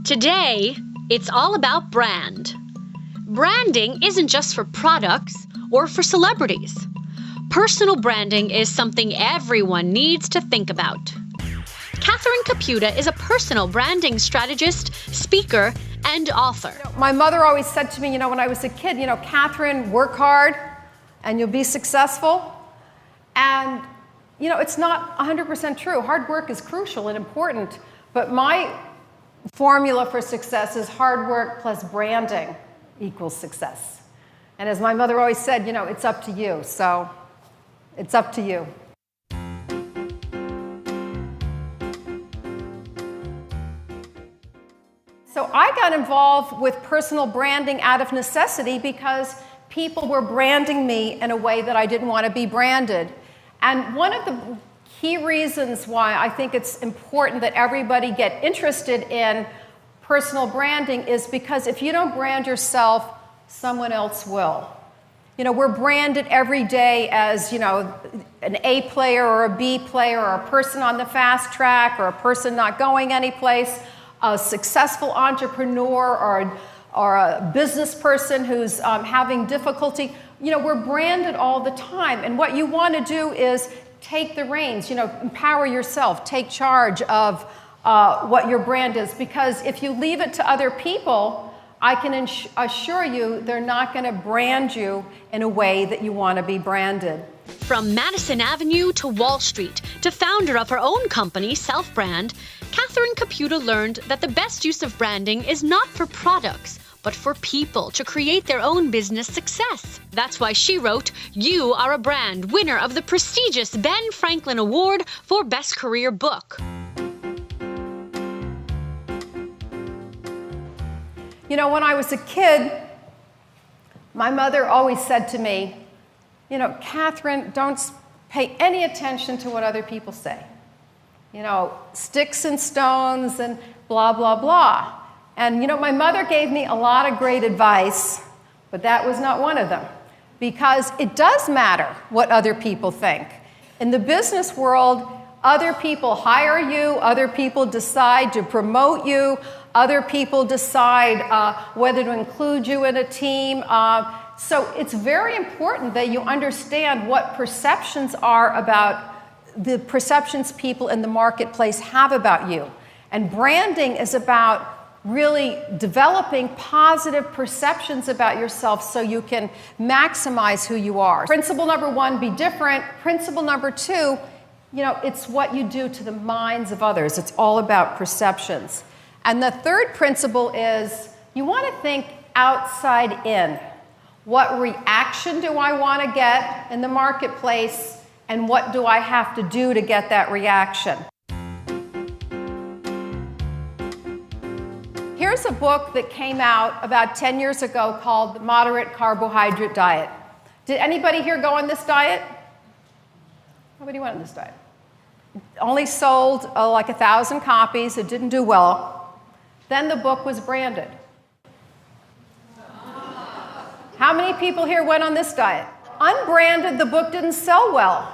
Today, it's all about brand. Branding isn't just for products or for celebrities. Personal branding is something everyone needs to think about. Catherine Kaputa is a personal branding strategist, speaker, and author. My mother always said to me, when I was a kid, Catherine, work hard and you'll be successful. And, it's not 100% true. Hard work is crucial and important, but my formula for success is hard work plus branding equals success. And as my mother always said, it's up to you. So it's up to you. So I got involved with personal branding out of necessity because people were branding me in a way that I didn't want to be branded. And one of the key reasons why I think it's important that everybody get interested in personal branding is because if you don't brand yourself, someone else will. We're branded every day as, an A player or a B player or a person on the fast track or a person not going anyplace, a successful entrepreneur or a business person who's having difficulty. We're branded all the time. And what you want to do is take the reins, empower yourself, take charge of what your brand is. Because if you leave it to other people, I can assure you they're not going to brand you in a way that you want to be branded. From Madison Avenue to Wall Street, to founder of her own company, Self Brand, Catherine Kaputa learned that the best use of branding is not for products, but for people to create their own business success. That's why she wrote, "You Are a Brand," winner of the prestigious Ben Franklin Award for Best Career Book. When I was a kid, my mother always said to me, Catherine, don't pay any attention to what other people say. Sticks and stones and blah, blah, blah. And, my mother gave me a lot of great advice, but that was not one of them. Because it does matter what other people think. In the business world, other people hire you, other people decide to promote you, other people decide whether to include you in a team. So it's very important that you understand what perceptions are about the perceptions people in the marketplace have about you. And branding is about really developing positive perceptions about yourself so you can maximize who you are. Principle number one, be different. Principle number two, it's what you do to the minds of others. It's all about perceptions. And the third principle is you want to think outside in. What reaction do I want to get in the marketplace, and what do I have to do to get that reaction? Here's a book that came out about 10 years ago called The Moderate Carbohydrate Diet. Did anybody here go on this diet? Nobody went on this diet. Only sold like 1,000 copies. It didn't do well. Then the book was branded. How many people here went on this diet? Unbranded, the book didn't sell well.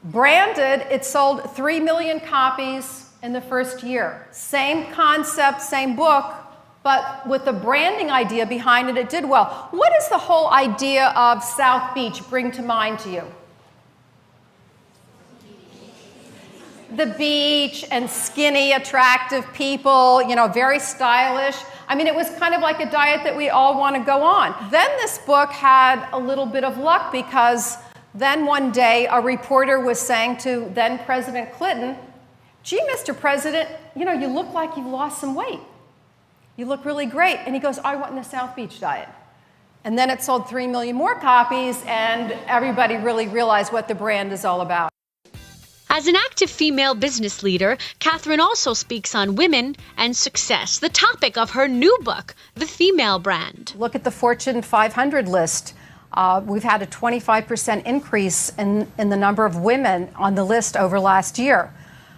Branded, it sold 3 million copies in the first year. Same concept, same book, but with the branding idea behind it, it did well. What does the whole idea of South Beach bring to mind to you? The beach and skinny, attractive people, very stylish. I mean, it was kind of like a diet that we all want to go on. Then this book had a little bit of luck because then one day a reporter was saying to then President Clinton, "Gee, Mr. President, you look like you've lost some weight. You look really great." And he goes, "I want in the South Beach diet." And then it sold 3 million more copies, and everybody really realized what the brand is all about. As an active female business leader, Catherine also speaks on women and success, the topic of her new book, The Female Brand. Look at the Fortune 500 list. We've had a 25% increase in the number of women on the list over last year.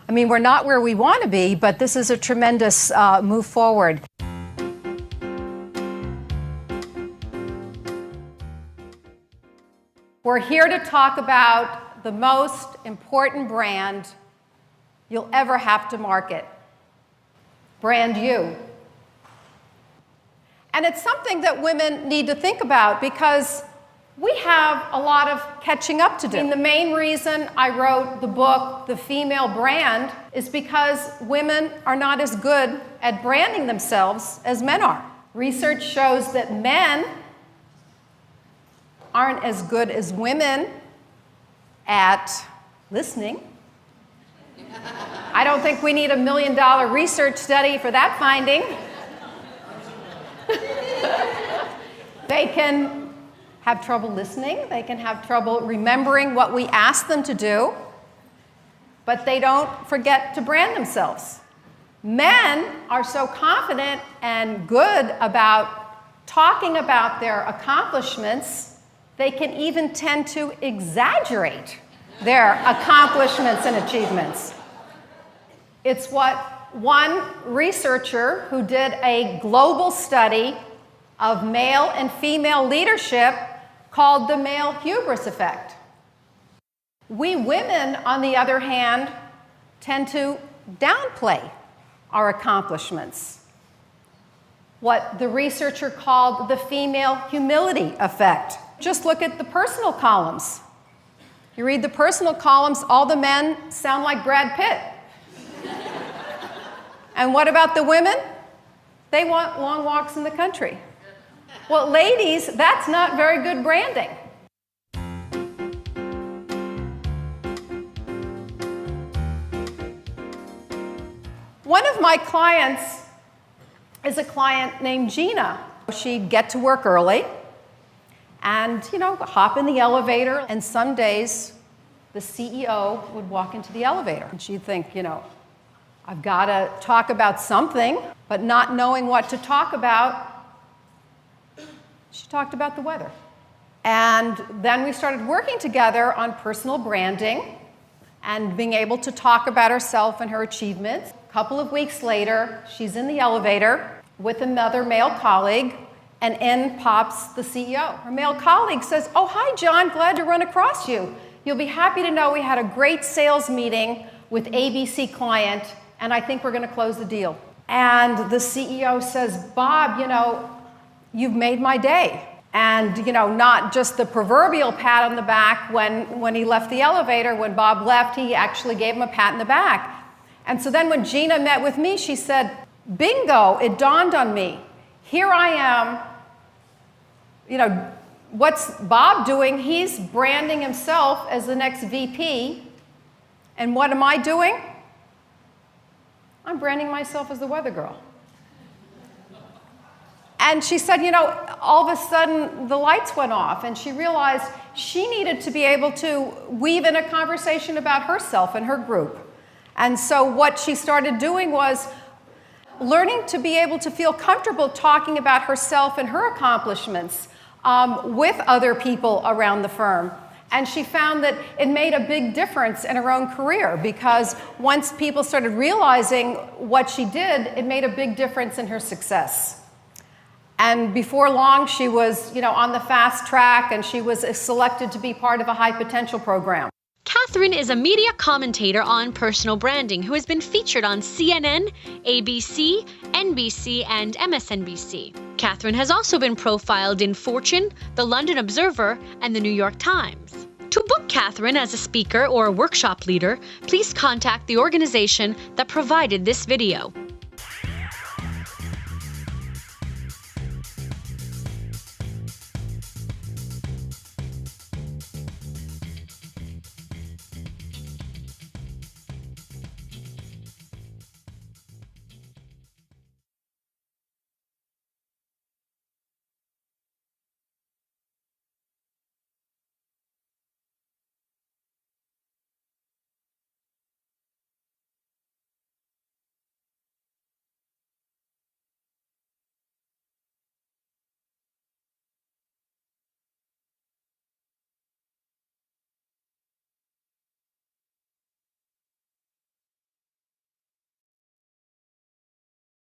I mean, we're not where we want to be, but this is a tremendous move forward. We're here to talk about the most important brand you'll ever have to market. Brand you. And it's something that women need to think about because we have a lot of catching up to do. And the main reason I wrote the book, The Female Brand, is because women are not as good at branding themselves as men are. Research shows that men aren't as good as women at listening. I don't think we need $1 million research study for that finding. They can have trouble listening. They can have trouble remembering what we ask them to do, but they don't forget to brand themselves. Men are so confident and good about talking about their accomplishments, they can even tend to exaggerate their accomplishments and achievements. It's what one researcher who did a global study of male and female leadership called the male hubris effect. We women, on the other hand, tend to downplay our accomplishments. What the researcher called the female humility effect. Just look at the personal columns. You read the personal columns, all the men sound like Brad Pitt. And what about the women? They want long walks in the country. Well, ladies, that's not very good branding. One of my clients is a client named Gina. She'd get to work early and, hop in the elevator, and some days the CEO would walk into the elevator and she'd think, I've got to talk about something, but not knowing what to talk about, she talked about the weather. And then we started working together on personal branding and being able to talk about herself and her achievements. A couple of weeks later, she's in the elevator with another male colleague, and in pops the CEO. Her male colleague says, "Oh, hi, John, glad to run across you. You'll be happy to know we had a great sales meeting with ABC client, and I think we're going to close the deal." And the CEO says, "Bob, you've made my day." And, not just the proverbial pat on the back when he left the elevator. When Bob left, he actually gave him a pat in the back. And so then when Gina met with me, she said, "Bingo, it dawned on me. Here I am, what's Bob doing? He's branding himself as the next VP. And what am I doing? I'm branding myself as the weather girl." And she said, all of a sudden the lights went off, and she realized she needed to be able to weave in a conversation about herself and her group. And so what she started doing was learning to be able to feel comfortable talking about herself and her accomplishments with other people around the firm. And she found that it made a big difference in her own career, because once people started realizing what she did, it made a big difference in her success. And before long, she was, on the fast track, and she was selected to be part of a high potential program. Catherine is a media commentator on personal branding who has been featured on CNN, ABC, NBC, and MSNBC. Catherine has also been profiled in Fortune, The London Observer, and The New York Times. To book Catherine as a speaker or a workshop leader, please contact the organization that provided this video.